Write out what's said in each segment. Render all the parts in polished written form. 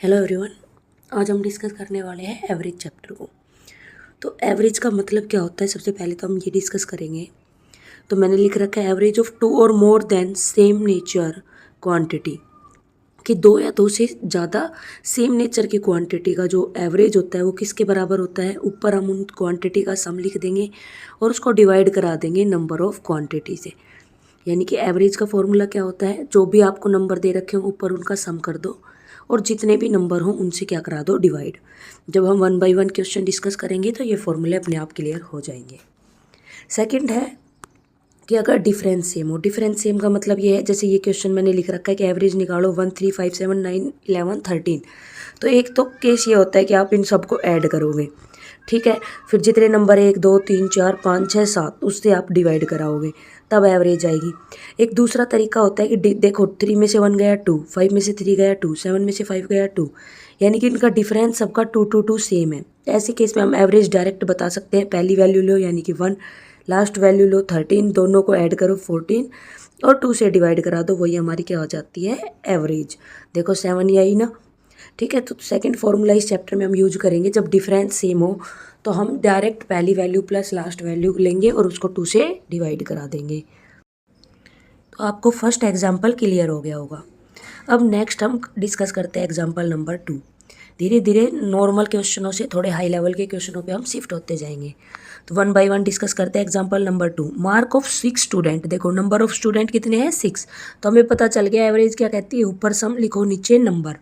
Hello everyone. आज हम discuss करने वाले हैं एवरेज चैप्टर को। तो एवरेज का मतलब क्या होता है, सबसे पहले तो हम ये डिस्कस करेंगे। तो मैंने लिख रखा है एवरेज ऑफ टू और more than same nature quantity, कि दो या दो से ज़्यादा सेम नेचर की क्वांटिटी का जो एवरेज होता है वो किसके बराबर होता है। ऊपर हम उन क्वांटिटी का सम लिख देंगे और उसको डिवाइड करा देंगे नंबर ऑफ क्वांटिटी से। यानी कि एवरेज का फॉर्मूला क्या होता है, जो भी आपको नंबर दे रखे हो ऊपर उनका सम कर दो और जितने भी नंबर हों उनसे क्या करा दो, डिवाइड। जब हम 1 बाय 1 क्वेश्चन डिस्कस करेंगे तो ये फॉर्मूले अपने आप क्लियर हो जाएंगे। सेकंड है कि अगर डिफरेंस सेम हो। डिफरेंस सेम का मतलब ये है, जैसे ये क्वेश्चन मैंने लिख रखा है कि एवरेज निकालो 1 3 5 7 9 11 13। तो एक तो केस ये होता है कि आप इन सबको ऐड करोगे, ठीक है, फिर जितने नंबर 1 2 3 4 5 6 7 उससे आप डिवाइड कराओगे, तब एवरेज आएगी। एक दूसरा तरीका होता है कि देखो 3 में से 1 गया 2, 5 में से 3 गया 2, 7 में से 5 गया 2, यानी कि इनका डिफरेंस सबका 2 2 2 सेम है। ऐसे केस में हम एवरेज डायरेक्ट बता सकते हैं। पहली वैल्यू लो यानी कि 1, लास्ट वैल्यू लो 13, दोनों को ऐड करो 14 और 2 से डिवाइड करा दो, वही हमारी क्या हो जाती है, एवरेज। देखो 7 ही आई ना, ठीक है। तो सेकंड फॉर्मूला इस चैप्टर में हम यूज करेंगे। जब डिफरेंस सेम हो तो हम डायरेक्ट पहली वैल्यू प्लस लास्ट वैल्यू लेंगे और उसको 2 से डिवाइड करा देंगे। तो आपको फर्स्ट एग्जाम्पल क्लियर हो गया होगा। अब नेक्स्ट हम डिस्कस करते हैं एग्जाम्पल नंबर 2। धीरे धीरे नॉर्मल क्वेश्चनों से थोड़े हाई लेवल के क्वेश्चनों पे हम शिफ्ट होते जाएंगे। तो 1 बाय 1 डिस्कस करते हैं example number 2। Mark of 6 student. देखो नंबर ऑफ स्टूडेंट कितने हैं, 6। तो हमें पता चल गया एवरेज क्या कहती है, ऊपर सम लिखो नीचे नंबर।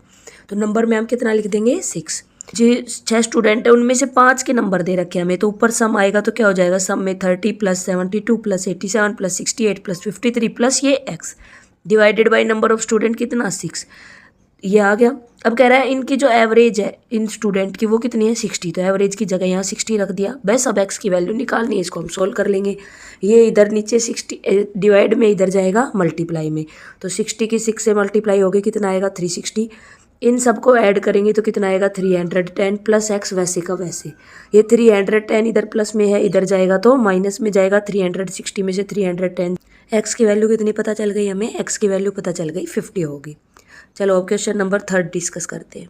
तो नंबर में हम कितना लिख देंगे, 6। जो 6 स्टूडेंट है उनमें से 5 के नंबर दे रखे हैं हमें, तो ऊपर सम आएगा तो क्या हो जाएगा, सम में 30 plus 72 plus 87 plus 68 plus 53 plus ये x divided by number of student कितना, 6। ये आ गया। अब कह रहा है इनकी जो एवरेज है इन स्टूडेंट की वो कितनी है, 60। तो एवरेज की जगह यहाँ 60 रख दिया। बस अब x की वैल्यू निकालनी है, इसको हम सोल्व कर लेंगे। ये इधर नीचे 60 डिवाइड में, इधर जाएगा मल्टीप्लाई में। तो 60 की 6 से मल्टीप्लाई हो गई, कितना आएगा 360। इन सबको ऐड करेंगे तो कितना आएगा 310 प्लस एक्स वैसे का वैसे। ये 310 इधर प्लस में है, इधर जाएगा तो माइनस में जाएगा। 360 में से 310, एक्स की वैल्यू कितनी पता चल गई हमें, एक्स की वैल्यू पता चल गई 50 होगी। चलो अब क्वेश्चन नंबर 3 डिस्कस करते हैं।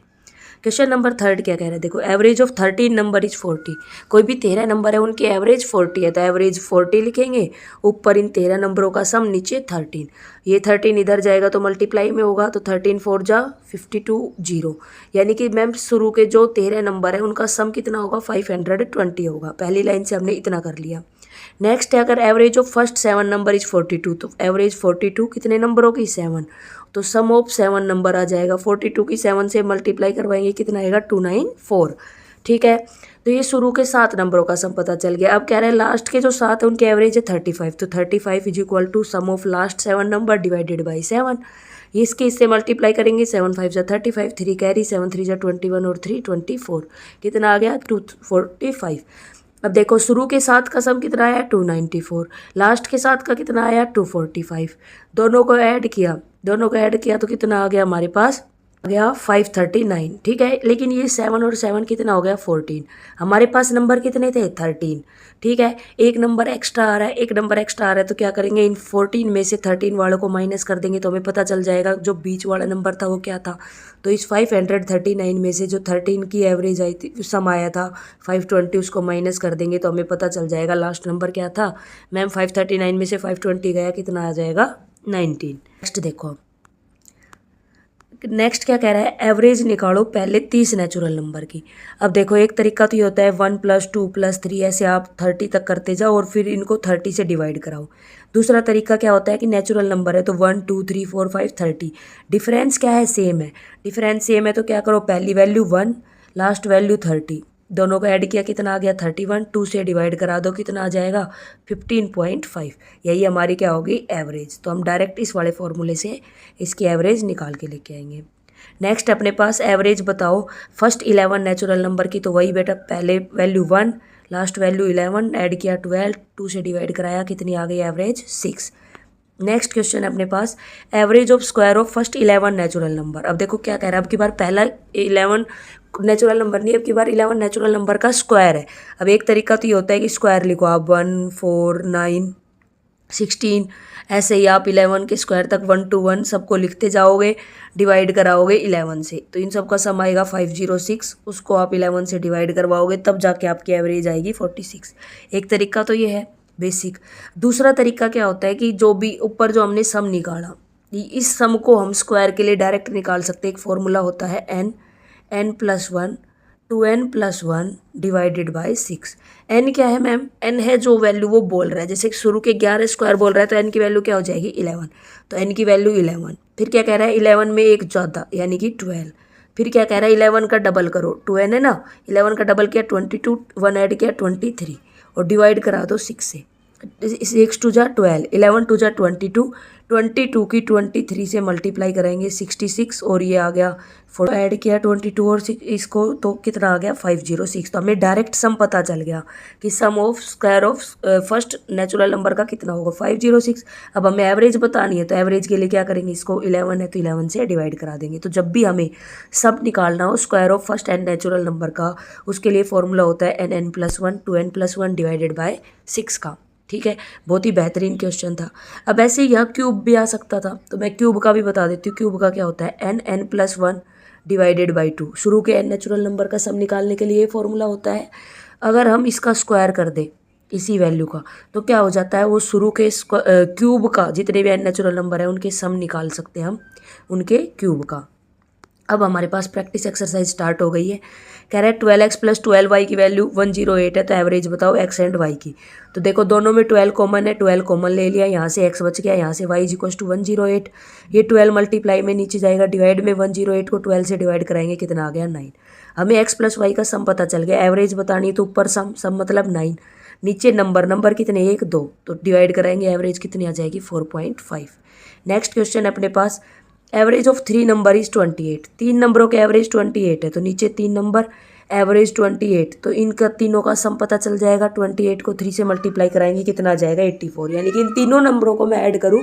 क्वेश्चन नंबर 3 क्या कह रहे हैं, देखो एवरेज ऑफ 13 नंबर इज 40। कोई भी 13 नंबर है उनकी एवरेज 40 है, तो एवरेज 40 लिखेंगे। ऊपर इन 13 नंबरों का सम, नीचे 13। ये 13 इधर जाएगा तो मल्टीप्लाई में होगा, तो 13 4 जा 52 0। यानी कि मैम शुरू के जो 13 नंबर है उनका सम कितना होगा, 520 होगा। पहली लाइन से हमने इतना कर लिया। नेक्स्ट है, अगर average of first 7 number is 42, तो एवरेज 42 कितने नंबरों की, 7। तो सम ऑफ 7 नंबर आ जाएगा। 42 की 7 से मल्टीप्लाई करवाएंगे, कितना आएगा 294, ठीक है। तो ये शुरू के 7 नंबरों का सम पता चल गया। अब कह रहे हैं लास्ट के जो 7 है उनकी एवरेज है 35। तो 35 is equal to sum of last 7 number divided by 7। इसके इससे मल्टीप्लाई करेंगे, 7 5 जा 35, 3 कैरी, 7 3 जा 21 और 3 24, कितना आ गया 245। अब देखो शुरू के 7 का सम कितना आया 294, लास्ट के 7 का कितना आया 245। दोनों को ऐड किया तो कितना आ गया हमारे पास, आ गया 539, ठीक है। लेकिन ये 7 और 7 कितना हो गया 14। हमारे पास नंबर कितने थे 13, ठीक है। एक नंबर एक्स्ट्रा आ रहा है, तो क्या करेंगे, इन 14 में से 13 वालों को माइनस कर देंगे तो हमें पता चल जाएगा जो बीच वाला नंबर था वो क्या था। तो इस 539 में से जो 13 की एवरेज आई थी, सम आया था 520, उसको माइनस कर देंगे तो हमें पता चल जाएगा लास्ट नंबर क्या था। मैम 539 में से 520 गया, कितना आ जाएगा 19। नेक्स्ट देखो, नेक्स्ट क्या कह रहा है, एवरेज निकालो पहले 30 नेचुरल नंबर की। अब देखो एक तरीका तो ये होता है 1 + 2 + 3, ऐसे आप 30 तक करते जाओ और फिर इनको 30 से डिवाइड कराओ। दूसरा तरीका क्या होता है कि नेचुरल नंबर है तो 1 2 3 4 5 30, डिफरेंस क्या है, सेम है। डिफरेंस सेम है तो क्या करो, पहली वैल्यू 1, लास्ट वैल्यू 30, दोनों को ऐड किया, कितना आ गया 31। 2 से डिवाइड करा दो, कितना आ जाएगा 15.5। यही हमारी क्या होगी, एवरेज। तो हम डायरेक्ट इस वाले फॉर्मूले से इसकी एवरेज निकाल के लेके आएंगे। नेक्स्ट अपने पास एवरेज बताओ फर्स्ट 11 नेचुरल नंबर की। तो वही बेटा, पहले वैल्यू 1, लास्ट वैल्यू 11, ऐड किया 12, 2 से डिवाइड कराया, कितनी आ गई एवरेज 6। नेक्स्ट क्वेश्चन अपने पास, average of square of first 11 natural number. अब देखो क्या कह रहा है, अब की बार पहला 11 नेचुरल नंबर नहीं, अब की बार 11 नेचुरल नंबर का स्क्वायर है। अब एक तरीका तो ये होता है कि स्क्वायर लिखो आप 1 4 9 16, ऐसे ही आप 11 के स्क्वायर तक 1 to 1 सबको लिखते जाओगे, डिवाइड कराओगे 11 से, तो इन सब का सम आएगा 506। उसको आप 11 से डिवाइड करवाओगे तब जाके आपकी एवरेज आएगी 46। एक तरीका तो ये है बेसिक। दूसरा तरीका क्या होता है कि जो भी ऊपर जो हमने सम निकाला, इस सम को हम स्क्वायर के लिए डायरेक्ट निकाल सकते हैं। एक फॉर्मूला होता है n+1 2n+1 divided by 6। n क्या है मैम? n है जो वैल्यू वो बोल रहा है, जैसे शुरू के 11 स्क्वायर बोल रहा है तो n की वैल्यू क्या हो जाएगी 11, तो n की वैल्यू 11। फिर क्या कह रहा है 11 में एक ज़्यादा यानी कि 12। फिर क्या कह रहा है 11 का डबल करो, 2n है ना, 11 का डबल किया 22, 1 ऐड किया 23 और डिवाइड करा दो 6 से। 6 2 जा 12, 11 2 जा 22, 22 की 23 से मल्टीप्लाई करेंगे 66 और ये आ गया 4 ऐड किया 22 और 6 इसको तो कितना आ गया 506। तो हमें डायरेक्ट सम पता चल गया कि sum of square of first natural number का कितना होगा 506। अब हमें एवरेज बतानी है तो एवरेज के लिए क्या करेंगे, इसको 11 है तो 11 से डिवाइड करा देंगे। तो जब भी हमें सब निकालना हो square of first and natural number का, उसके लिए फॉर्मूला होता है n+1 2n+1 डिवाइडेड बाय 6 का। ठीक है, बहुत ही बेहतरीन क्वेश्चन था। अब ऐसे ही यहाँ क्यूब भी आ सकता था, तो मैं क्यूब का भी बता देती हूँ। क्यूब का क्या होता है n+1 डिवाइडेड बाई 2। शुरू के n नेचुरल नंबर का सम निकालने के लिए ये फॉर्मूला होता है। अगर हम इसका स्क्वायर कर दें इसी वैल्यू का तो क्या हो जाता है, वो शुरू के क्यूब का जितने भी n नेचुरल नंबर है उनके सम निकाल सकते हैं हम उनके क्यूब का। अब हमारे पास प्रैक्टिस एक्सरसाइज स्टार्ट हो गई है। कह रहा है 12x + 12y की वैल्यू 108 है, तो एवरेज बताओ x एंड y की। तो देखो दोनों में 12 कॉमन है, 12 कॉमन ले लिया, यहाँ से x बच गया, यहाँ से y = 108। ये 12 मल्टीप्लाई में नीचे जाएगा, डिवाइड में 108 को 12 से डिवाइड कराएंगे, कितना आ गया 9। हमें x + y का सम पता चल गया। एवरेज बतानी है तो ऊपर सम मतलब 9, नीचे नंबर कितने 1 2, तो डिवाइड कराएंगे एवरेज कितनी आ जाएगी 4.5। नेक्स्ट क्वेश्चन अपने पास, एवरेज ऑफ 3 नंबर इज 28। 3 नंबरों के एवरेज 28 है, तो नीचे 3 नंबर एवरेज 28, तो इनका तीनों का सम पता चल जाएगा। 28 को 3 से मल्टीप्लाई कराएंगे, कितना आ जाएगा 84, यानी कि इन तीनों नंबरों को मैं ऐड करूँ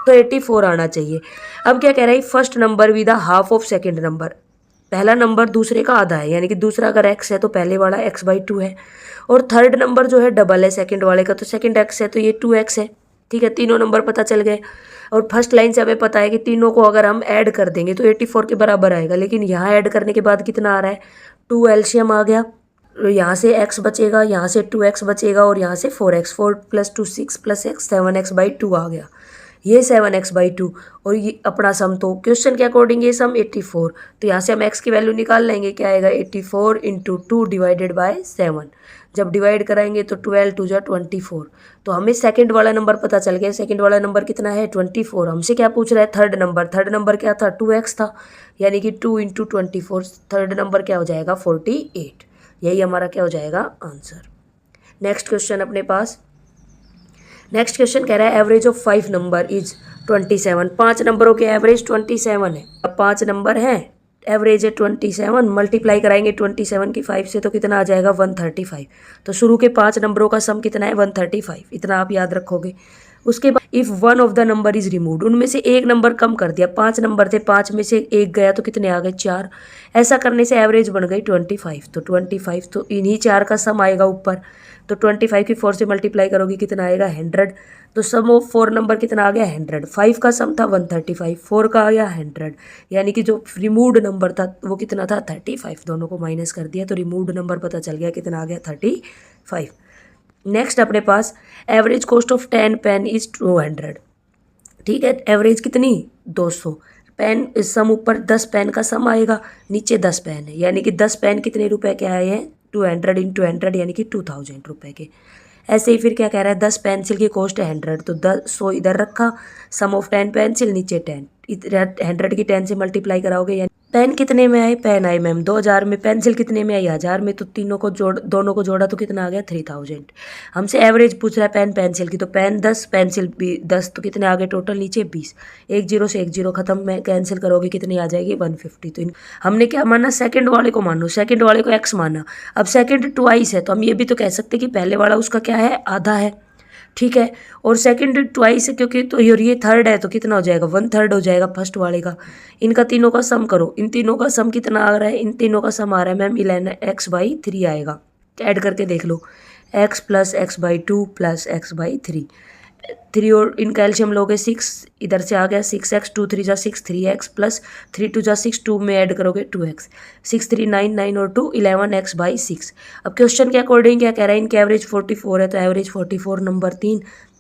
तो 84 आना चाहिए। अब क्या कह रहा है, first number with the half of second number. पहला नंबर दूसरे का आधा है, यानी कि दूसरा अगर x है तो पहले वाला x/2 है, और थर्ड नंबर जो है डबल है सेकंड वाले का, तो सेकंड x है तो ये 2x है। ठीक है, तीनों नंबर पता चल गए। और फर्स्ट लाइन से हमें पता है कि तीनों को अगर हम ऐड कर देंगे तो 84 के बराबर आएगा, लेकिन यहाँ ऐड करने के बाद कितना आ रहा है 2 एलसीएम आ गया, यहाँ से x बचेगा, यहाँ से 2x बचेगा और यहाँ से 4x, 4 + 2 6 + x 7x/2 आ गया, ये 7x/2 और ये अपना सम। तो क्वेश्चन के अकॉर्डिंग ये सम 84, तो यहाँ से हम x की वैल्यू निकाल लेंगे, क्या आएगा 84 × 2 डिवाइडेड बाय 7। जब डिवाइड कराएंगे तो 12 2 जा 24, तो हमें सेकंड वाला नंबर पता चल गया। सेकंड वाला नंबर कितना है 24। हमसे क्या पूछ रहा है थर्ड नंबर, थर्ड नंबर क्या था 2x था, यानी कि 2 × 24, थर्ड नंबर क्या हो जाएगा 48। यही हमारा क्या हो जाएगा आंसर। नेक्स्ट क्वेश्चन अपने पास, नेक्स्ट क्वेश्चन कह रहा है एवरेज ऑफ 5 नंबर इज 27। 5 नंबरों के एवरेज 27 है। अब 5 नंबर है, एवरेज है 27, मल्टीप्लाई कराएंगे 27 की 5 से तो कितना आ जाएगा 135। तो शुरू के 5 नंबरों का सम कितना है 135, इतना आप याद रखोगे। उसके बाद if one of the number is removed, उनमें से एक नंबर कम कर दिया। 5 नंबर थे, 5 में से एक गया तो कितने आ गए 4। ऐसा करने से एवरेज बन गई 25। तो 25 तो इन्हीं 4 का सम आएगा ऊपर, तो 25 की 4 से मल्टीप्लाई करोगे कितना आएगा 100। तो सम ऑफ 4 नंबर कितना आ गया 100। 5 का सम था 135, 4 का आया 100, यानी कि जो रिमूव्ड नंबर था वो कितना था 35। दोनों को माइनस कर दिया तो रिमूव्ड नंबर पता चल गया कितना आ गया 35। नेक्स्ट अपने पास average cost of 10 pen is 200। ठीक है, एवरेज कितनी 200। पेन सम ऊपर 10 पेन का सम आएगा, नीचे 10 पेन है, यानी कि 10 पेन कितने रुपए के आए हैं 200 × 100, यानी कि 2000 रुपये के। ऐसे ही फिर क्या कह रहा है 10 पेंसिल की कॉस्ट है 100, तो 100 इधर रखा, सम ऑफ 10 पेंसिल नीचे 10, इधर 100 की 10 से मल्टीप्लाई कराओगे, यानी पेन कितने में आए, पेन आए मैम 2000 में, पेंसिल कितने में आई 1000 में, तो दोनों को जोड़ा तो कितना आ गया 3000। हमसे एवरेज पूछ रहा है पेन पेंसिल की, तो पेन 10 पेंसिल 10, तो कितने आ गए टोटल नीचे 20। 1 0 से 1 0 खत्म में कैंसिल करोगे कितनी आ जाएगी 150। तो हमने क्या माना सेकंड वाले को मानो, सेकंड वाले को x माना। अब सेकंड ट्वाइस है तो हम ये भी तो कह सकते हैं कि पहले वाला उसका क्या है आधा है। ठीक है, और सेकंड ट्वाइस है क्योंकि तो ये थर्ड है तो कितना हो जाएगा 1/3 हो जाएगा फर्स्ट वाले का। इनका तीनों का सम करो, इन तीनों का सम कितना आ रहा है, इन तीनों का सम आ रहा है मैम 11x/3 आएगा। ऐड करके देख लो, x + x/2 + x/3, 3 और इनका एल्शियम लोगे 6, इधर से आ गया 6x, 2 3 जा 6, 3x प्लस 3 2 जा 6, 2 में ऐड करोगे 2x, 6 3 9, 9 और 2 11x बाई 6। अब क्वेश्चन के अकॉर्डिंग क्या कह रहा है, इनकी एवरेज 44 है, तो एवरेज 44 नंबर 3,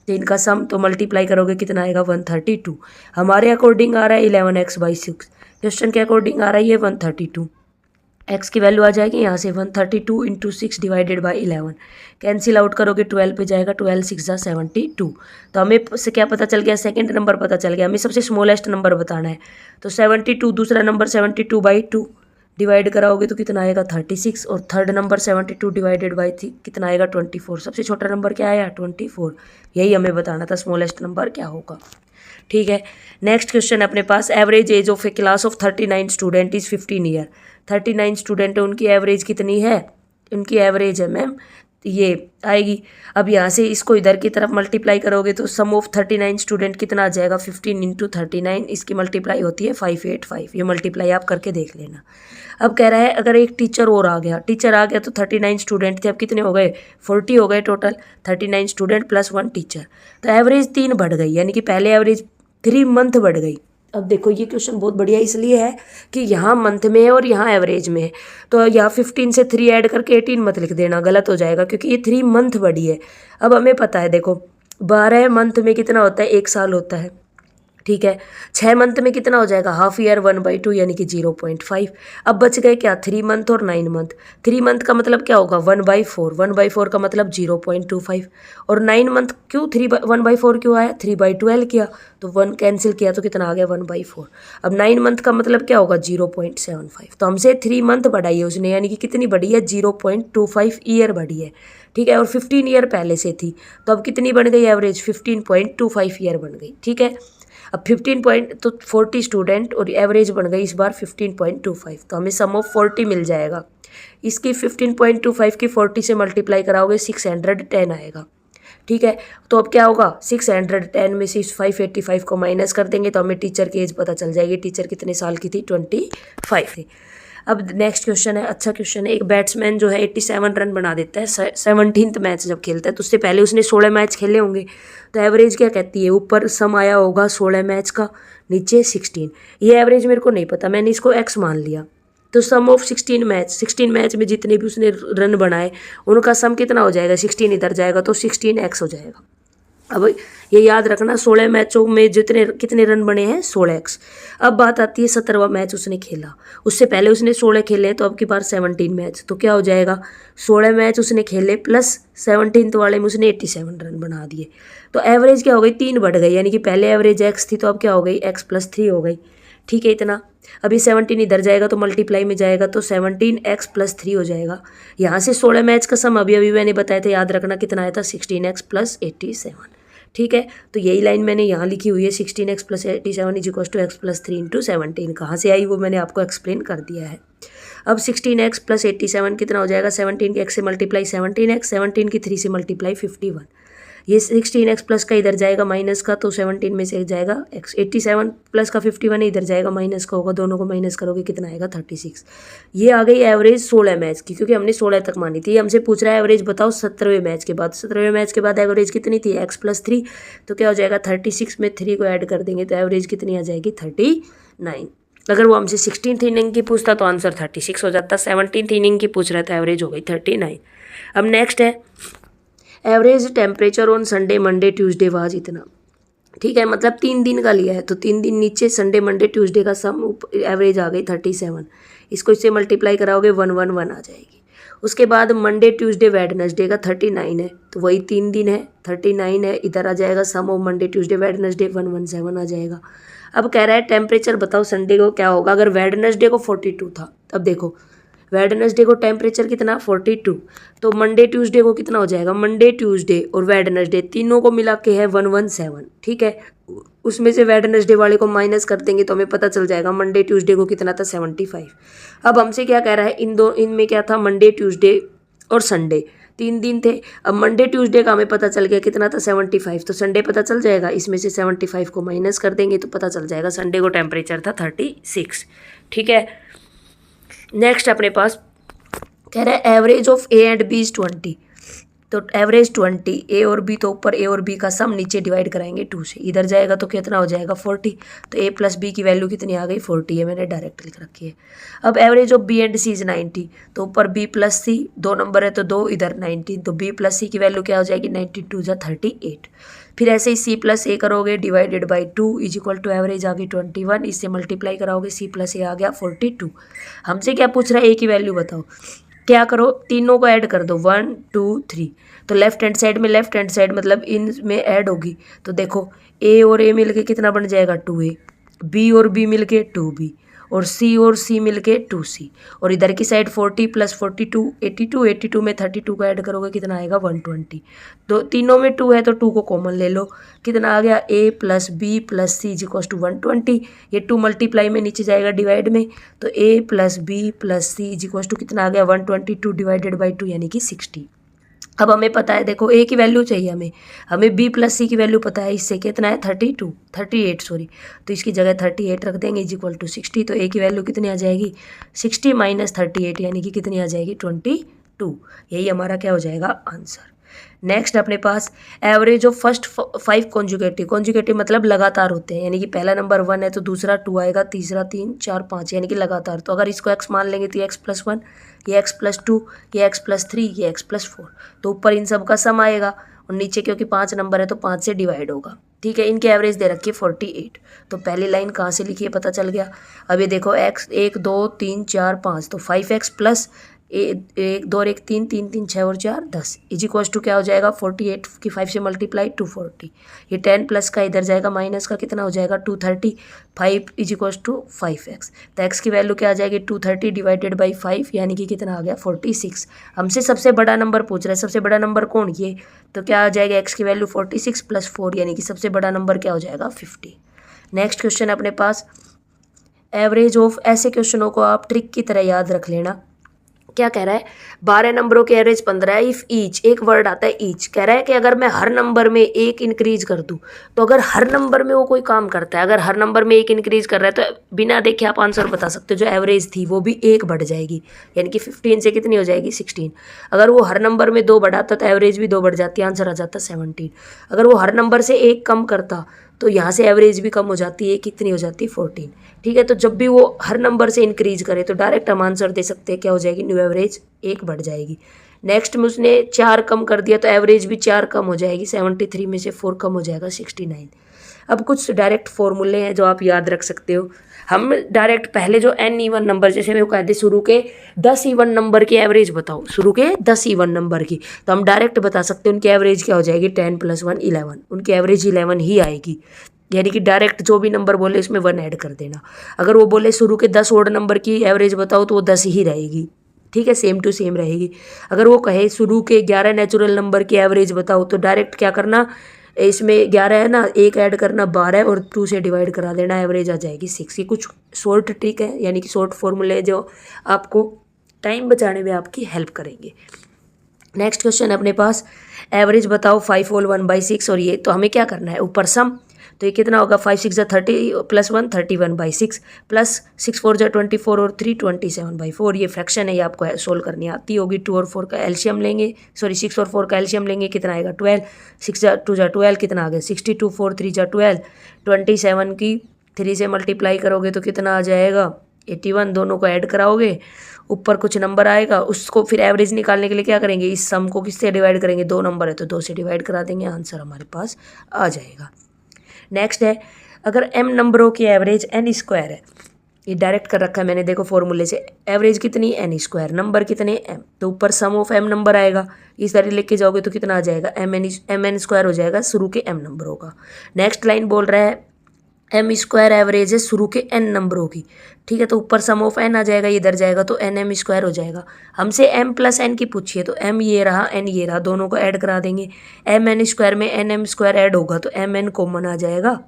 तो इनका सम तो मल्टीप्लाई करोगे कितना आएगा 132। हमारे अकॉर्डिंग आ रहा है 11x बाई 6, क्वेश्चन के अकॉर्डिंग आ रहा है ये 132। एक्स की वैल्यू आ जाएगी यहाँ से 132 into 6 divided by 11, cancel out करोगे 12 पे जाएगा, 12 6 जा 72। तो हमें से क्या पता चल गया, सेकंड नंबर पता चल गया, हमें सबसे स्मॉलेस्ट नंबर बताना है। तो 72 दूसरा नंबर 72 बाई 2 डिवाइड कराओगे तो कितना आएगा 36, और थर्ड नंबर 72 डिवाइडेड बाई कितना आएगा 24। सबसे छोटा नंबर क्या आया 24, यही हमें बताना था स्मॉलेस्ट नंबर क्या होगा। ठीक है, नेक्स्ट क्वेश्चन अपने पास, average age of a class of 39 student is 15 year. 39 student है, उनकी एवरेज कितनी है, उनकी एवरेज है मैम ये आएगी। अब यहाँ से इसको इधर की तरफ मल्टीप्लाई करोगे तो सम ऑफ 39 स्टूडेंट कितना आ जाएगा 15 इंटू 39, इसकी मल्टीप्लाई होती है 585, ये मल्टीप्लाई आप करके देख लेना। अब कह रहा है अगर एक टीचर और आ गया, टीचर आ गया तो 39 स्टूडेंट थे, अब कितने हो गए 40 हो गए टोटल, 39 स्टूडेंट प्लस 1 टीचर, तो एवरेज 3 बढ़ गई, यानी कि पहले एवरेज 3 मंथ बढ़ गई। अब देखो ये क्वेश्चन बहुत बढ़िया इसलिए है कि यहाँ मंथ में है और यहाँ एवरेज में है, तो यहाँ 15 से 3 ऐड करके 18 मत लिख देना, गलत हो जाएगा क्योंकि ये 3 मंथ बढ़ी है। अब हमें पता है देखो 12 मंथ में कितना होता है, 1 साल होता है, ठीक है। 6 मंथ में कितना हो जाएगा हाफ ईयर 1/2 यानी कि 0.5। अब बच गए क्या 3 मंथ और 9 मंथ। 3 मंथ का मतलब क्या होगा 1/4, 1/4 का मतलब 0.25, और 9 मंथ क्यों 1/4 क्यों आया 3/12 किया तो 1 कैंसिल किया तो कितना आ गया 1/4। अब 9 मंथ का मतलब क्या होगा 0.75, तो हमसे 3 मंथ बढ़ाई है उसने, यानी कि कितनी बढ़ी है 0.25 ईयर बढ़ी है, ठीक है। और 15 ईयर पहले से थी, तो अब कितनी बन गई एवरेज 15.25 ईयर बन गई, ठीक है। अब 40 स्टूडेंट और एवरेज बन गई इस बार 15.25, तो हमें सम ऑफ 40 मिल जाएगा। इसकी 15.25 की 40 से मल्टीप्लाई कराओगे 610 आएगा, ठीक है। तो अब क्या होगा 610 में से 585 को माइनस कर देंगे तो हमें टीचर की एज पता चल जाएगी, टीचर कितने साल की थी 25 थी। अब नेक्स्ट क्वेश्चन है, अच्छा क्वेश्चन है। एक बैट्समैन जो है 87 रन बना देता है 17th मैच जब खेलता है, तो उससे पहले उसने 16 मैच खेले होंगे, तो एवरेज क्या कहती है, ऊपर सम आया होगा 16 मैच का, नीचे 16, ये एवरेज मेरे को नहीं पता, मैंने इसको एक्स मान लिया। तो सम ऑफ 16 मैच में जितने भी उसने रन बनाए उनका सम कितना हो जाएगा 16 इधर जाएगा तो 16x हो जाएगा। अब ये याद रखना 16 मैचों में कितने रन बने हैं 16x। अब बात आती है 17वां मैच उसने खेला, उससे पहले उसने 16 खेले हैं, तो अब की बार 17 मैच, तो क्या हो जाएगा 16 मैच उसने खेले प्लस 17th वाले में उसने 87 रन बना दिए, तो एवरेज क्या हो गई 3 बढ़ गई, यानी कि पहले एवरेज x थी तो अब क्या हो गई x + 3 हो गई, ठीक है इतना। अभी 17 इधर जाएगा तो मल्टीप्लाई में जाएगा तो 17x + 3 हो जाएगा। यहाँ से 16 मैच का सम अभी मैंने बताया था, याद रखना कितना आया था 16x + 87, ठीक है। तो यही लाइन मैंने यहाँ लिखी हुई है 16x + 87 = x + 3 × 17, कहाँ से आई वो मैंने आपको एक्सप्लेन कर दिया है। अब 16x + 87 कितना हो जाएगा 17 के x से मल्टीप्लाई 17x, 17 की 3 से मल्टीप्लाई 51, ये 16x प्लस का इधर जाएगा माइनस का तो 17 में से जाएगा x, 87 प्लस का 51 इधर जाएगा माइनस का होगा, दोनों को माइनस करोगे कितना आएगा 36। ये आ गई एवरेज 16 मैच की, क्योंकि हमने 16 तक मानी थी। हमसे पूछ रहा है एवरेज बताओ 17वें मैच के बाद। 17वें मैच के बाद एवरेज कितनी थी x + 3, तो क्या हो जाएगा 36 में 3 को ऐड कर देंगे तो एवरेज कितनी आ जाएगी 39। अगर वो हमसे 16th इनिंग की पूछता तो आंसर 36 हो जाता, 17th इनिंग की पूछ रहा था एवरेज हो गई 39। अब नेक्स्ट है average temperature on Sunday Monday Tuesday was इतना, ठीक है, मतलब 3 दिन का लिया है तो 3 दिन नीचे संडे मंडे ट्यूसडे का सम एवरेज आ गई 37, इसको इससे मल्टीप्लाई कराओगे 111 आ जाएगी। उसके बाद मंडे ट्यूसडे वेडनेसडे का 39 है तो वही 3 दिन है 39 है, इधर आ जाएगा सम ऑफ मंडे ट्यूसडे वेडनेसडे 117 आ जाएगा। अब कह रहा है टेम्परेचर बताओ संडे को क्या होगा। अगर वेडनेसडे को 42 था, अब देखो वेडनेसडे को टेम्परेचर कितना 42, तो मंडे ट्यूसडे को कितना हो जाएगा, मंडे ट्यूसडे और वेडनेसडे तीनों को मिला के है 117, ठीक है। उसमें से वेडनेसडे वाले को माइनस कर देंगे तो हमें पता चल जाएगा मंडे ट्यूसडे को कितना था 75। अब हमसे क्या कह रहा है इनमें क्या था मंडे ट्यूसडे और संडे 3 दिन थे। अब मंडे ट्यूसडे का हमें पता चल गया कितना था 75, तो संडे पता चल जाएगा, इसमें से 75 को माइनस कर देंगे तो पता चल जाएगा संडे को टेम्परेचर था 36, ठीक है। नेक्स्ट अपने पास कह रहा है average of A and B is 20, तो एवरेज 20, ए और बी, तो ऊपर ए और बी का सम, नीचे डिवाइड कराएंगे 2 से, इधर जाएगा तो कितना हो जाएगा 40। तो ए प्लस बी की वैल्यू कितनी आ गई 40 है, मैंने डायरेक्ट लिख रखी है। अब average of B and C is 90, तो ऊपर बी प्लस सी, 2 नंबर है तो 2, इधर 19, तो बी प्लस सी की वैल्यू क्या हो जाएगी 92 जा 38। फिर ऐसे ही सी प्लस ए करोगे divided by 2 is equal to average आ गई 21, इससे मल्टीप्लाई कराओगे सी प्लस ए आ गया 42। हमसे क्या पूछ रहा है, ए की वैल्यू बताओ। क्या करो, तीनों को ऐड कर दो 1 2 3, तो लेफ्ट हैंड साइड में, लेफ्ट हैंड साइड मतलब इन में ऐड होगी, तो देखो ए और ए मिलके कितना बन जाएगा 2a, बी और बी मिलके 2b, और सी मिलके 2c, और इधर की साइड 40 प्लस 42 82, 82 में 32 को ऐड करोगे कितना आएगा 120। तो तीनों में 2 है तो 2 को कॉमन ले लो, कितना आ गया a plus B plus C is equal to 120। ये 2 मल्टीप्लाई में नीचे जाएगा डिवाइड में, तो a plus B plus C is equal to कितना आ गया 122 डिवाइडेड बाई 2 यानी कि 60। अब हमें पता है, देखो ए की वैल्यू चाहिए हमें बी प्लस सी की वैल्यू पता है, इससे कितना है 38 सॉरी, तो इसकी जगह 38 रख देंगे इज इक्वल टू 60। तो ए की वैल्यू कितनी आ जाएगी 60 माइनस 38 यानी कि कितनी आ जाएगी 22। यही हमारा क्या हो जाएगा आंसर। नेक्स्ट अपने पास एवरेज ऑफ फर्स्ट 5 कॉन्जुगेटिव मतलब लगातार होते हैं, यानी कि पहला नंबर 1 है तो दूसरा 2 आएगा, तीसरा 3 4 5 यानी कि लगातार। तो अगर इसको x मान लेंगे तो ये x+1, ये x+2, ये x+3, ये x+4, तो ऊपर इन सब का सम आएगा, और नीचे क्योंकि 5 नंबर है तो 5 से डिवाइड होगा। ठीक है, इनके एवरेज दे रखी है 48। तो पहली लाइन कहाँ से लिखी है पता चल गया। अब ये देखो x 1 2 3 4 5, तो 5x प्लस 1 2 1 3 3 3 6 और 4 10 इज इक्वल टू क्या हो जाएगा 48 की 5 से मल्टीप्लाई 240। ये 10 प्लस का इधर जाएगा माइनस का कितना हो जाएगा 230, 5 इज इक्वल टू 5x। तो x की वैल्यू क्या आ जाएगी 230 डिवाइडेड बाई 5 यानी कि कितना आ गया 46। हमसे सबसे बड़ा नंबर पूछ रहा है, सबसे बड़ा नंबर कौन ये, तो क्या आ जाएगा x की वैल्यू 46 प्लस 4 यानी कि सबसे बड़ा नंबर क्या हो जाएगा 50। नेक्स्ट क्वेश्चन अपने पास एवरेज ऑफ, ऐसे क्वेश्चनों को आप ट्रिक की तरह याद रख लेना। क्या कह रहा है 12 नंबरों के एवरेज 15 है, इफ ईच, एक वर्ड आता है ईच, कह रहा है कि अगर मैं हर नंबर में एक इंक्रीज कर दूं, तो अगर हर नंबर में वो कोई काम करता है, अगर हर नंबर में एक इंक्रीज कर रहा है तो बिना देखे आप आंसर बता सकते हो, जो एवरेज थी वो भी एक बढ़ जाएगी, यानी कि 15 से कितनी हो जाएगी 16। अगर वो हर नंबर में 2 बढ़ाता तो एवरेज भी 2 बढ़ जाती, आंसर आ जाता 17। अगर वो हर नंबर से एक कम करता तो यहाँ से एवरेज भी कम हो जाती है, कितनी हो जाती है 14। ठीक है, तो जब भी वो हर नंबर से इंक्रीज करे तो डायरेक्ट हम आंसर दे सकते हैं क्या हो जाएगी न्यू एवरेज 1 बढ़ जाएगी। नेक्स्ट में उसने 4 कम कर दिया तो एवरेज भी 4 कम हो जाएगी, 73 में से 4 कम हो जाएगा 69। अब कुछ डायरेक्ट फॉर्मूले हैं जो आप याद रख सकते हो। हम डायरेक्ट पहले जो n इवन नंबर, जैसे मैं कहते शुरू के 10 इवन नंबर की एवरेज बताओ, शुरू के 10 इवन नंबर की, तो हम डायरेक्ट बता सकते हैं उनकी एवरेज क्या हो जाएगी 10 + 1 11, उनकी एवरेज 11 ही आएगी, यानी कि डायरेक्ट जो भी नंबर बोले उसमें 1 ऐड कर देना। अगर वो बोले शुरू के 10 ओड नंबर की एवरेज बताओ तो वो 10 ही रहेगी। ठीक है, सेम टू सेम रहेगी। अगर वो कहे शुरू के 11 नेचुरल नंबर की एवरेज बताओ तो डायरेक्ट क्या करना, इसमें 11 है ना, 1 ऐड करना 12 और 2 से डिवाइड करा देना, एवरेज आ जाएगी 6। ये कुछ शॉर्ट ट्रिक है, यानी कि शॉर्ट फॉर्मूले जो आपको टाइम बचाने में आपकी हेल्प करेंगे। नेक्स्ट क्वेश्चन अपने पास एवरेज बताओ 5 होल 1/6, और ये तो हमें क्या करना है ऊपर सम, तो ये कितना होगा 5 6 जा 30 + 1 31/6 प्लस 6 4 जा 24 और 3 27/4। ये फ्रैक्शन है, ये आपको सोल्व करनी आती होगी। 2 और 4 का एलसीएम लेंगे, सॉरी 6 और 4 का एलसीएम लेंगे, कितना आएगा 12, 6 जा 2 जा 12, कितना आ गया 62, 4 3 जा 12, 27 की 3 से मल्टीप्लाई करोगे तो कितना आ जाएगा 81, दोनों को ऐड कराओगे ऊपर कुछ नंबर आएगा, उसको फिर एवरेज निकालने के लिए क्या करेंगे, इस सम को किससे डिवाइड करेंगे, 2 नंबर है तो 2 से डिवाइड करा देंगे, आंसर हमारे पास आ जाएगा। नेक्स्ट है अगर m नंबरों की एवरेज n² है, ये डायरेक्ट कर रखा है मैंने, देखो फॉर्मूले से, एवरेज कितनी n², नंबर कितने m, तो ऊपर सम ऑफ m नंबर आएगा, इस तरह लेके जाओगे तो कितना आ जाएगा mn² हो जाएगा शुरू के m नंबरों का। नेक्स्ट लाइन बोल रहा है m² एवरेज है शुरू के n नंबरों की। ठीक है, तो ऊपर सम ऑफ n आ जाएगा, इधर जाएगा तो nm² हो जाएगा। हमसे m + n की पूछिए तो m ये रहा n ये रहा, दोनों को ऐड करा देंगे, mn² में nm² ऐड होगा तो mn कॉमन आ जाएगा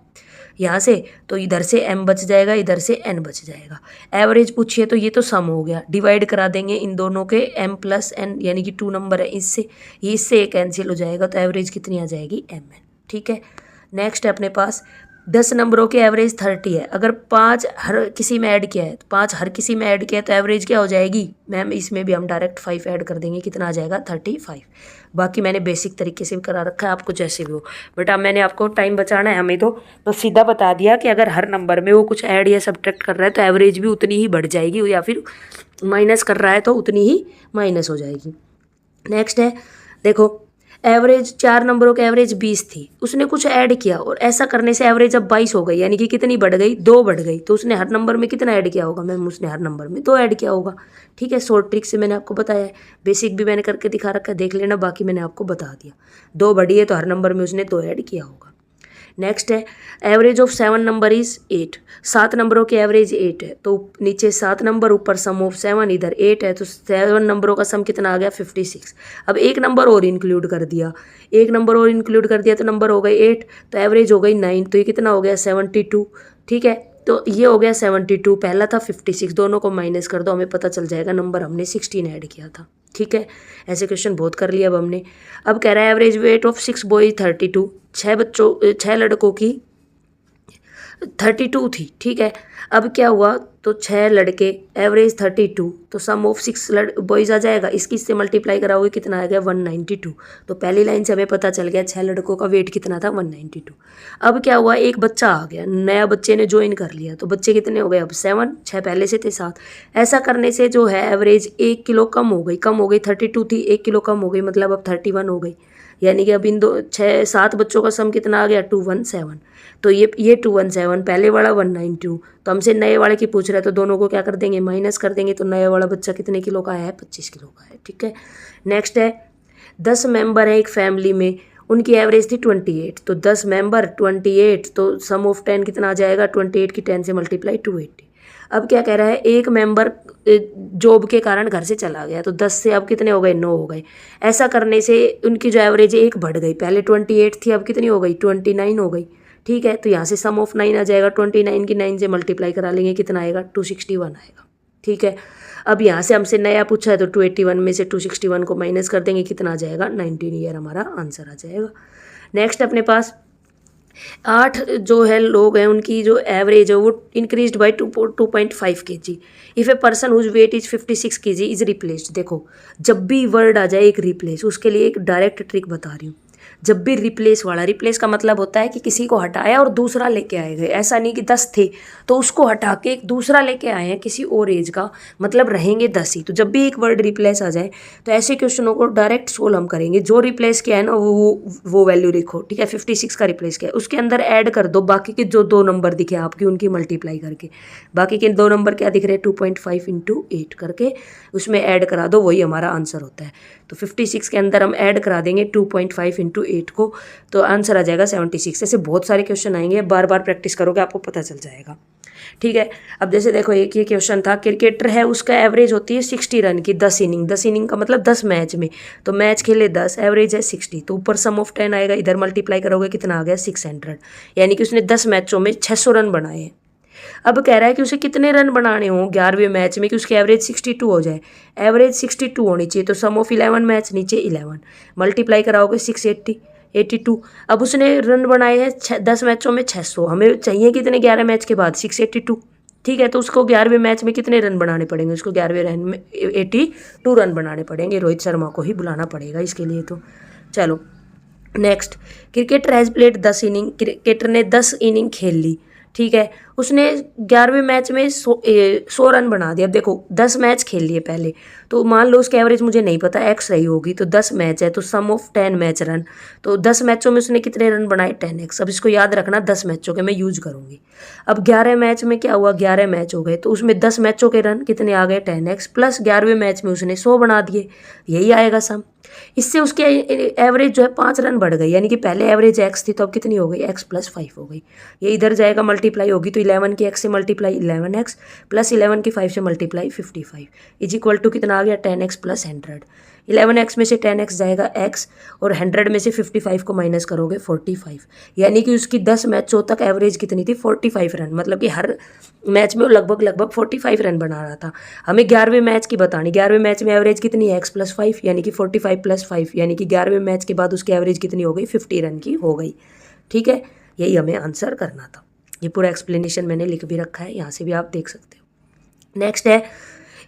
यहाँ से, तो इधर से m बच जाएगा, इधर से n बच जाएगा। एवरेज पूछिए तो ये तो सम हो गया, डिवाइड करा देंगे इन दोनों के m + n, यानी कि 2 नंबर है, इससे ये कैंसिल हो जाएगा, तो एवरेज कितनी आ जाएगी mn। ठीक है, नेक्स्ट है अपने पास 10 नंबरों की एवरेज 30 है। अगर 5 हर किसी में ऐड किया है तो 5 हर किसी में ऐड किया है तो एवरेज क्या हो जाएगी मैम, इसमें भी हम डायरेक्ट 5 ऐड कर देंगे, कितना आ जाएगा 35। बाकी मैंने बेसिक तरीके से भी करा रखा है, आपको जैसे भी हो। बट अब मैंने आपको टाइम बचाना है हमें, तो सीधा बता दिया कि अगर हर नंबर में वो कुछ ऐड या सब्ट्रैक्ट कर रहा है तो एवरेज भी उतनी ही बढ़ जाएगी, या फिर माइनस कर रहा है तो उतनी ही माइनस हो जाएगी। नेक्स्ट है, देखो एवरेज 4 नंबरों की एवरेज 20 थी, उसने कुछ ऐड किया और ऐसा करने से एवरेज अब 22 हो गई, यानी कि कितनी बढ़ गई, 2 बढ़ गई। तो उसने हर नंबर में कितना ऐड किया होगा मैम, उसने हर नंबर में 2 ऐड किया होगा। ठीक है, शॉर्ट ट्रिक से मैंने आपको बताया है, बेसिक भी मैंने करके दिखा रखा है, देख लेना, बाकी मैंने आपको बता दिया। 2 बढ़ी है तो हर नंबर में उसने 2 ऐड किया होगा। नेक्स्ट है, एवरेज ऑफ 7 नंबर इज 8, 7 नंबरों की एवरेज 8 है, तो नीचे 7 नंबर, ऊपर सम ऑफ 7, इधर 8 है, तो 7 नंबरों का सम कितना आ गया 56। अब एक नंबर और इंक्लूड कर दिया, एक नंबर और इंक्लूड कर दिया तो नंबर हो गए 8, तो एवरेज हो गई 9, तो ये कितना हो गया 72। ठीक है, तो ये हो गया 72, पहला था 56, दोनों को माइनस कर दो, हमें पता चल जाएगा नंबर हमने 16 ऐड किया था। ठीक है, ऐसे क्वेश्चन बहुत कर लिया अब हमने। अब कह रहा है एवरेज वेट ऑफ 6 बॉयज 32, 6 लड़कों की 32 थी। ठीक है, अब क्या हुआ, तो 6 लड़के एवरेज 32, तो सम ऑफ 6 बॉयज आ जाएगा, इसकी इससे मल्टीप्लाई कराओगे कितना आ गया 192। तो पहली लाइन से हमें पता चल गया 6 लड़कों का वेट कितना था 192। अब क्या हुआ, एक बच्चा आ गया, नया बच्चे ने ज्वाइन कर लिया, तो बच्चे कितने हो गए अब 7, 6 पहले से थे 7। ऐसा करने से जो है एवरेज 1 किलो कम हो गई, 32 थी 1 किलो कम हो गई, मतलब अब 31 हो गई। यानी कि अब इन 7 बच्चों का सम कितना आ गया 217। तो ये 217, पहले वाला 192, तो हमसे नए वाले की पूछ रहा है, तो दोनों को क्या कर देंगे माइनस कर देंगे, तो नए वाला बच्चा कितने किलो का है 25 किलो का है। ठीक है, नेक्स्ट है, 10 मेंबर है एक फैमिली में, उनकी एवरेज थी 28, तो 10 मेंबर 28, तो सम ऑफ 10 कितना आ जाएगा 28 की 10 से मल्टीप्लाई 280। अब क्या कह रहा है, एक मेंबर जॉब के कारण घर से चला गया, तो 10 से अब कितने हो गए 9 हो गए। ऐसा करने से उनकी जो एवरेज है 1 बढ़ गई, पहले 28 थी अब कितनी हो गई 29 हो गई। ठीक है, तो यहाँ से सम ऑफ 9 आ जाएगा, 29 की 9 से मल्टीप्लाई करा लेंगे, कितना आएगा 261 आएगा। ठीक है, अब यहाँ से हमसे नया पूछा है तो 281 में से 261 को माइनस कर देंगे, कितना आ जाएगा 19 ईयर हमारा आंसर आ जाएगा। नेक्स्ट अपने पास 8 जो है लोग हैं, उनकी जो एवरेज है वो increased by 2.5 kg। If a person whose weight is 56 kg is replaced. देखो, जब भी वर्ड आ जाए एक रिप्लेस, उसके लिए एक डायरेक्ट ट्रिक बता रही हूँ। जब भी रिप्लेस वाला, रिप्लेस का मतलब होता है कि किसी को हटाया और दूसरा लेके आए गए, ऐसा नहीं कि 10 थे तो उसको हटा के एक दूसरा लेके आए हैं किसी और एज का, मतलब रहेंगे 10 ही। तो जब भी एक वर्ड रिप्लेस आ जाए तो ऐसे क्वेश्चनों को डायरेक्ट सोल्व हम करेंगे। जो रिप्लेस किया है ना वो वैल्यू लिखो। ठीक है, 56 का रिप्लेस किया है, उसके अंदर ऐड कर दो बाकी के जो 2 नंबर दिखे आपकी, उनकी मल्टीप्लाई करके। बाकी के 2 नंबर क्या दिख रहे हैं 2.5 इंटू 8 करके उसमें ऐड करा दो, वही हमारा आंसर होता है। तो 56 के अंदर हम ऐड करा देंगे 2.5 इंटू 8 को, तो आंसर आ जाएगा 76। ऐसे बहुत सारे क्वेश्चन आएंगे, बार बार प्रैक्टिस करोगे आपको पता चल जाएगा। ठीक है, अब जैसे देखो एक ये क्वेश्चन था, क्रिकेटर है उसका एवरेज होती है 60 रन की 10 इनिंग, 10 इनिंग का मतलब 10 मैच में, तो मैच खेले 10, एवरेज है 60, तो ऊपर सम ऑफ 10 आएगा, इधर मल्टीप्लाई करोगे कितना आ गया 600, यानी कि उसने 10 मैचों में 600 रन बनाए हैं। अब कह रहा है कि उसे कितने रन बनाने हों 11वें मैच में कि उसकी एवरेज 62 हो जाए। एवरेज 62 होनी चाहिए, तो सम ऑफ 11 मैच नीचे 11 मल्टीप्लाई कराओगे 680 82। अब उसने रन बनाए हैं 10 मैचों में 600, हमें चाहिए कितने 11 मैच के बाद 682। ठीक है, तो उसको 11वें मैच में कितने रन बनाने पड़ेंगे, उसको 11वें रन में 82 रन बनाने पड़ेंगे। रोहित शर्मा को ही बुलाना पड़ेगा इसके लिए। तो चलो next, cricketer has played 10 inning, cricketer ने 10 इनिंग खेल ली। ठीक है, उसने 11वें मैच में 100 रन बना दिया। अब देखो 10 मैच खेल लिए पहले, तो मान लो उसकी एवरेज मुझे नहीं पता, एक्स रही होगी, तो 10 मैच है तो सम ऑफ 10 मैच रन, तो 10 मैचों में उसने कितने रन बनाए 10x। अब इसको याद रखना 10 मैचों के मैं यूज करूँगी। अब 11 मैच में क्या हुआ, 11 मैच हो गए तो उसमें 10 मैचों के रन कितने आ गए 10x, प्लस 11वें मैच में उसने 100 बना दिए, यही आएगा सम। इससे उसके एवरेज जो है 5 रन बढ़ गई, यानी कि पहले एवरेज एक्स थी तो अब कितनी हो गई x प्लस 5 हो गई। ये इधर जाएगा मल्टीप्लाई होगी, तो 11 की x से मल्टीप्लाई 11x प्लस 11 की 5 से मल्टीप्लाई 55 इज इक्वल टू कितना आ गया 10x प्लस 100। 11x में से 10x जाएगा x, और 100 में से 55 को माइनस करोगे 45, यानी कि उसकी 10 मैचों तक एवरेज कितनी थी 45 रन, मतलब कि हर मैच में वो लगभग 45 रन बना रहा था। हमें 11वें मैच की बतानी, 11वें मैच में एवरेज कितनी है x प्लस 5, यानी कि 45 प्लस 5, यानी कि 11वें मैच के बाद उसकी एवरेज कितनी हो गई 50 रन की हो गई। ठीक है, यही हमें आंसर करना था। ये पूरा एक्सप्लेनेशन मैंने लिख भी रखा है, यहाँ से भी आप देख सकते हो। नेक्स्ट है,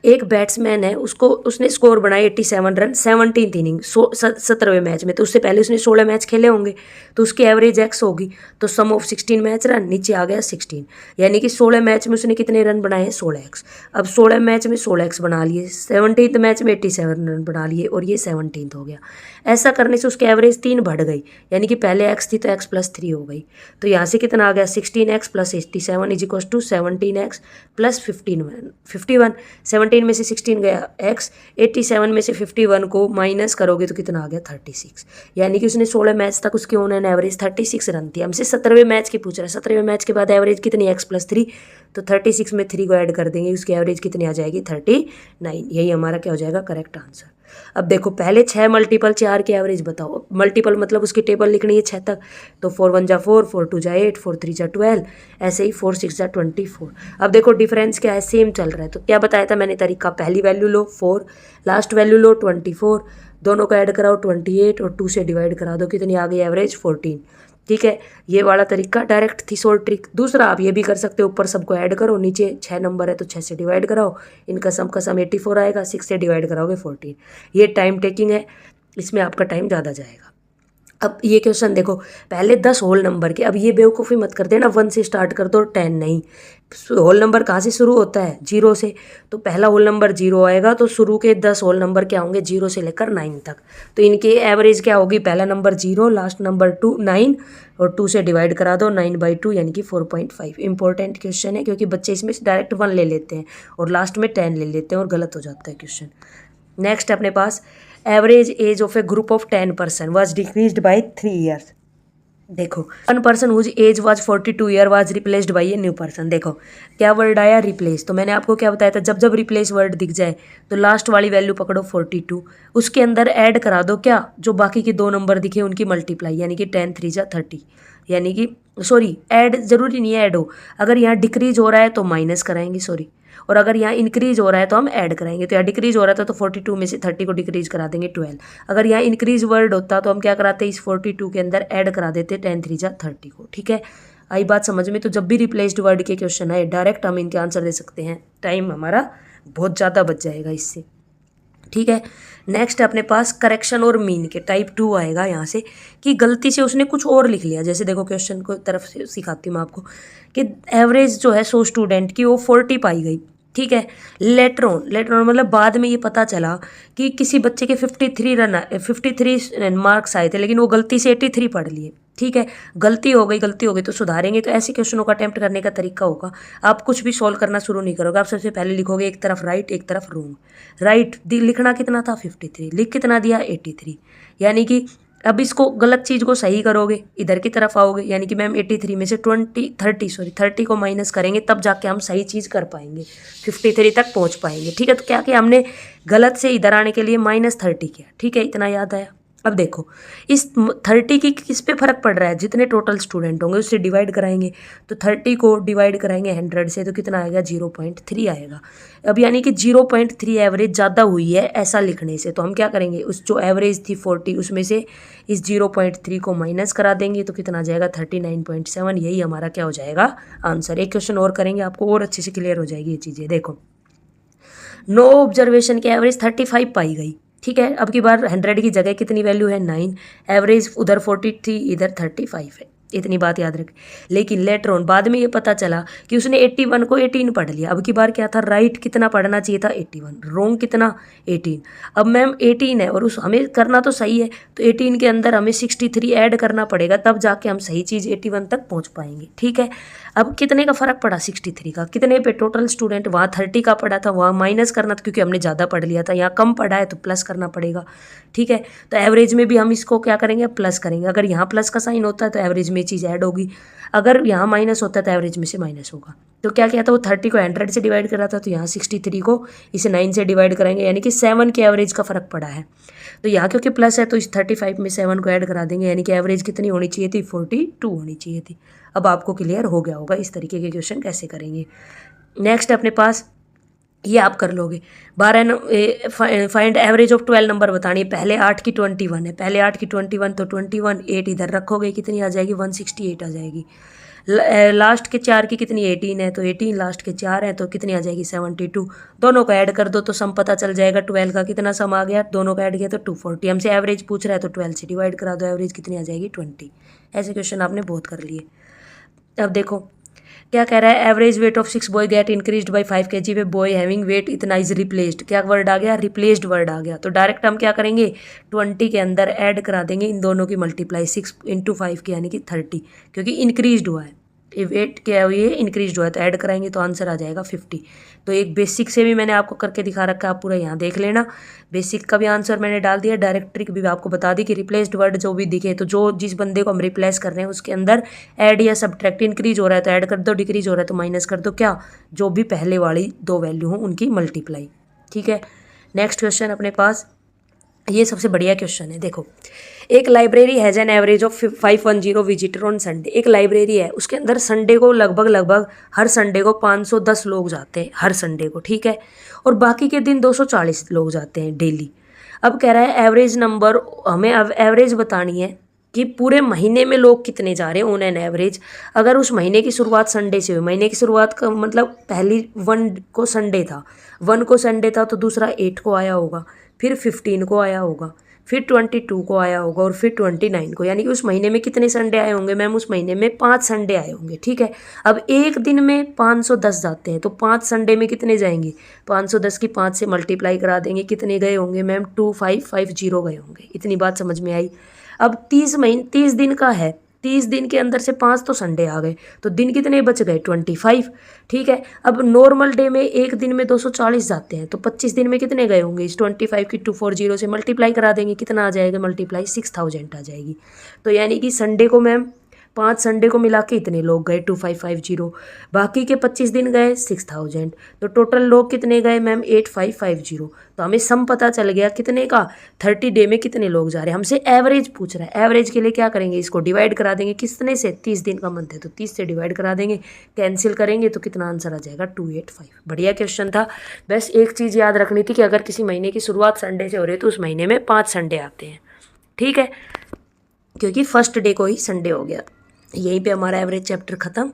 एक बैट्समैन है, उसने स्कोर बनाए 87 रन 17th इनिंग 17वें मैच में। तो उससे पहले उसने 16 मैच खेले होंगे, तो उसकी एवरेज एक्स होगी। तो सम ऑफ 16 मैच रन, नीचे आ गया 16, यानी कि 16 मैच में उसने कितने रन बनाए हैं, 16x। अब 16 मैच में 16x बना लिए, 17th मैच में 87 रन बना लिए, और ये 17th हो गया। ऐसा करने से उसकी एवरेज 3 बढ़ गई, यानी कि पहले x थी तो x + 3 हो गई। तो यहाँ से कितना आ गया, 16x + 87 = 17x + 51। 17 में से 16 गया x, 87 में से 51 को माइनस करोगे तो कितना आ गया, 36। यानी कि उसने 16 मैच तक उसकी ऑन एन एवरेज 36 रन थी। हमसे 17वें मैच की पूछ रहा है, 17वें मैच के बाद एवरेज कितनी, x + 3, तो 36 में 3 को ऐड कर देंगे, उसकी एवरेज कितनी आ जाएगी, 39। यही हमारा क्या हो जाएगा, करेक्ट आंसर। अब देखो, पहले 6 मल्टीपल 4 की एवरेज बताओ। मल्टीपल मतलब उसकी टेबल लिखनी है 6 तक, तो 4 1 = 4, 4 2 = 8, 4 3 = 12, ऐसे ही 4 6 = 24। अब देखो डिफरेंस क्या है, सेम चल रहा है। तो क्या बताया था मैंने तरीका, पहली वैल्यू लो 4, लास्ट वैल्यू लो 24, दोनों को ऐड कराओ 28, और 2 से डिवाइड करा दो, कितनी आ गई एवरेज, 14। ठीक है, ये वाला तरीका डायरेक्ट थी शॉर्ट ट्रिक। दूसरा आप ये भी कर सकते हो, ऊपर सबको ऐड करो, नीचे 6 नंबर है तो 6 से डिवाइड कराओ, इनका सम का सम 84 आएगा, 6 से डिवाइड कराओगे 14। ये टाइम टेकिंग है, इसमें आपका टाइम ज़्यादा जाएगा। अब ये क्वेश्चन देखो, पहले 10 होल नंबर के, अब ये बेवकूफ़ी मत कर देना 1 से स्टार्ट कर दो 10 नहीं। होल नंबर कहाँ से शुरू होता है, 0 से। तो पहला होल नंबर 0 आएगा, तो शुरू के 10 होल नंबर क्या होंगे, 0 से लेकर 9 तक। तो इनकी एवरेज क्या होगी, पहला नंबर 0, लास्ट नंबर 2 9, और 2 से डिवाइड करा दो, 9/2 यानी कि 4.5। इंपॉर्टेंट क्वेश्चन है, क्योंकि बच्चे इसमें डायरेक्ट 1 ले लेते हैं और लास्ट में 10 ले लेते हैं, और गलत हो जाता है क्वेश्चन। नेक्स्ट अपने पास, average age of a group of 10 person was decreased by 3 years. देखो, 1 person whose age was 42 year was replaced by a new person. देखो क्या वर्ड आया, रिप्लेस। तो मैंने आपको क्या बताया था, जब जब रिप्लेस वर्ड दिख जाए तो लास्ट वाली वैल्यू पकड़ो 42, उसके अंदर ऐड करा दो क्या, जो बाकी के 2 नंबर दिखे उनकी मल्टीप्लाई, यानी कि 10 3 = 30, यानी कि सॉरी, ऐड जरूरी नहीं है ऐड हो, अगर यहाँ डिक्रीज हो रहा है तो माइनस कराएंगे, सॉरी, और अगर यहाँ इंक्रीज हो रहा है तो हम ऐड कराएंगे। तो यहाँ डिक्रीज हो रहा था तो 42 में से 30 को डिक्रीज करा देंगे 12। अगर यहाँ इंक्रीज वर्ड होता तो हम क्या कराते, इस 42 के अंदर ऐड करा देते 10 3 = 30 को। ठीक है, आई बात समझ में। तो जब भी रिप्लेस्ड वर्ड के क्वेश्चन आए डायरेक्ट हम इनके आंसर दे सकते हैं, टाइम हमारा बहुत ज़्यादा बच जाएगा इससे। ठीक है, नेक्स्ट अपने पास करेक्शन और मीन के टाइप 2 आएगा यहाँ से, कि गलती से उसने कुछ और लिख लिया। जैसे देखो क्वेश्चन को तरफ से सिखाती हूँ मैं आपको, कि एवरेज जो है 100 स्टूडेंट की वो 40 पाई गई। ठीक है, लेटर ऑन मतलब बाद में ये पता चला कि किसी बच्चे के 53 मार्क्स आए थे, लेकिन वो गलती से 83 पढ़ लिए। ठीक है, गलती हो गई तो सुधारेंगे। तो ऐसे क्वेश्चनों का अटेम्प्ट करने का तरीका होगा, आप कुछ भी सॉल्व करना शुरू नहीं करोगे, आप सबसे पहले लिखोगे एक तरफ राइट एक तरफ रॉन्ग। राइट लिखना कितना था 53, लिख कितना दिया 83, यानी कि अब इसको गलत चीज़ को सही करोगे, इधर की तरफ आओगे, यानी कि मैम 83 में से 30 को माइनस करेंगे, तब जाके हम सही चीज़ कर पाएंगे, 53 तक पहुंच पाएंगे। ठीक है, तो क्या किया हमने, गलत से इधर आने के लिए -30 किया। ठीक है, इतना याद आया। अब देखो इस 30 की किस पे फर्क पड़ रहा है, जितने टोटल स्टूडेंट होंगे उससे डिवाइड कराएंगे। तो 30 को डिवाइड कराएंगे 100 से, तो कितना आएगा 0.3 आएगा। अब यानी कि 0.3 एवरेज ज़्यादा हुई है ऐसा लिखने से, तो हम क्या करेंगे, उस जो एवरेज थी 40 उसमें से इस 0.3 को माइनस करा देंगे, तो कितना आ जाएगा 39.7। यही हमारा क्या हो जाएगा आंसर। एक क्वेश्चन और करेंगे, आपको और अच्छे से क्लियर हो जाएगी ये चीज़ें। देखो, नो ऑब्जर्वेशन की एवरेज 35 पाई गई। ठीक है, अब की बार 100 की जगह कितनी वैल्यू है 9, एवरेज उधर 40 थी इधर 35 है, इतनी बात याद रखें। लेकिन लेटर ऑन बाद में ये पता चला कि उसने 81 को 18 पढ़ लिया। अब की बार क्या था, राइट कितना पढ़ना चाहिए था 81, रॉन्ग कितना 18। अब मैम 18 है और उस हमें करना तो सही है, तो 18 के अंदर हमें 63 ऐड करना पड़ेगा, तब जाके हम सही चीज़ 81 तक पहुंच पाएंगे। ठीक है, अब कितने का फ़र्क पड़ा 63 का, कितने पे टोटल स्टूडेंट, वहाँ 30 का पड़ा था, वहाँ माइनस करना था क्योंकि हमने ज़्यादा पढ़ लिया था, यहाँ कम पढ़ा है तो प्लस करना पड़ेगा। ठीक है, तो एवरेज में भी हम इसको क्या करेंगे, प्लस करेंगे। अगर यहाँ प्लस का साइन होता है तो एवरेज में चीज़ ऐड होगी, अगर यहाँ माइनस होता है तो एवरेज में से माइनस होगा। तो क्या किया था, वो 30 को 100 से डिवाइड करा था, तो यहाँ 63 को इसे 9 से डिवाइड करेंगे, यानी कि 7 के एवरेज का फ़र्क पड़ा है। तो यहाँ क्योंकि प्लस है तो इस 35 में 7 को ऐड करा देंगे, यानी कि एवरेज कितनी होनी चाहिए थी 42 होनी चाहिए थी। अब आपको क्लियर हो गया होगा इस तरीके के क्वेश्चन कैसे करेंगे। नेक्स्ट अपने पास ये आप कर लोगे। 12 फाइंड एवरेज ऑफ 12 नंबर बतानी है। पहले 8 की 21 है, पहले 8 की 21 तो 21 8 इधर रखोगे कितनी आ जाएगी 168 आ जाएगी। लास्ट के 4 की कितनी 18 है तो 18, लास्ट के 4 है तो कितनी आ जाएगी 72। दोनों को ऐड कर दो तो सम पता चल जाएगा। 12 का कितना सम आ गया, दोनों का ऐड किया तो 240। हमसे एवरेज पूछ रहा है तो 12 से डिवाइड करा दो, एवरेज कितनी आ जाएगी 20। ऐसे क्वेश्चन आपने बहुत कर लिए। अब देखो क्या कह रहा है, average weight of 6 boy get increased by 5 kg पे बॉय हैविंग वेट इतना इज रिप्लेस्ड। क्या वर्ड आ गया, रिप्लेस्ड वर्ड आ गया। तो डायरेक्ट हम क्या करेंगे 20 के अंदर ऐड करा देंगे इन दोनों की मल्टीप्लाई 6 × 5 की यानी कि 30, क्योंकि इंक्रीज्ड हुआ है ये वेट क्या है, ये इंक्रीज हुआ है तो ऐड कराएंगे तो आंसर आ जाएगा 50। तो एक बेसिक से भी मैंने आपको करके दिखा रखा है, आप पूरा यहाँ देख लेना। बेसिक का भी आंसर मैंने डाल दिया, डायरेक्ट ट्रिक भी आपको बता दी कि रिप्लेस्ड वर्ड जो भी दिखे तो जो जिस बंदे को हम रिप्लेस कर रहे हैं उसके अंदर ऐड या सब्ट्रैक्ट, इंक्रीज हो रहा है तो ऐड कर दो, डिक्रीज हो रहा है तो माइनस कर दो, क्या जो भी पहले वाली दो वैल्यू हो उनकी मल्टीप्लाई। ठीक है, नेक्स्ट क्वेश्चन अपने पास, ये सबसे बढ़िया क्वेश्चन है। देखो, एक library has an average of 510 visitor on Sunday. एक लाइब्रेरी है उसके अंदर संडे को लगभग हर संडे को 510 लोग जाते हैं हर संडे को, ठीक है, और बाकी के दिन 240 लोग जाते हैं डेली। अब कह रहा है एवरेज नंबर, हमें अब एवरेज बतानी है कि पूरे महीने में लोग कितने जा रहे हैं ऑन एन एवरेज। अगर उस महीने की शुरुआत संडे से हुई, महीने की शुरुआत का मतलब पहली 1 को संडे था, 1 को संडे था तो दूसरा 8 को आया होगा, फिर 15 को आया होगा, फिर 22 को आया होगा और फिर 29 को, यानी कि उस महीने में कितने संडे आए होंगे मैम, उस महीने में 5 संडे आए होंगे। ठीक है, अब एक दिन में 510 जाते हैं तो 5 संडे में कितने जाएंगे, 510 की 5 से मल्टीप्लाई करा देंगे, कितने गए होंगे मैम 2550 गए होंगे। इतनी बात समझ में आई। अब 30 दिन का है, 30 दिन के अंदर से 5 तो संडे आ गए तो दिन कितने बच गए 25। ठीक है, अब नॉर्मल डे में एक दिन में 240 जाते हैं तो 25 दिन में कितने गए होंगे, इस 25 की 240 से मल्टीप्लाई करा देंगे, कितना आ जाएगा मल्टीप्लाई 6000 आ जाएगी। तो यानी कि संडे को मैम 5 संडे को मिला के इतने लोग गए 2550, बाकी के 25 दिन गए 6000, तो टोटल लोग कितने गए मैम 8550। तो हमें सम पता चल गया कितने का, 30 डे में कितने लोग जा रहे हैं। हमसे एवरेज पूछ रहा है, एवरेज के लिए क्या करेंगे, इसको डिवाइड करा देंगे कितने से, 30 दिन का मंथ है तो 30 से डिवाइड करा देंगे, कैंसिल करेंगे तो कितना आंसर आ जाएगा 285। बढ़िया क्वेश्चन था। बस एक चीज़ याद रखनी थी कि अगर किसी महीने की शुरुआत संडे से हो रही है तो उस महीने में 5 संडे आते हैं। ठीक है, क्योंकि फर्स्ट डे को ही संडे हो गया। यहीं पे हमारा एवरेज चैप्टर ख़त्म।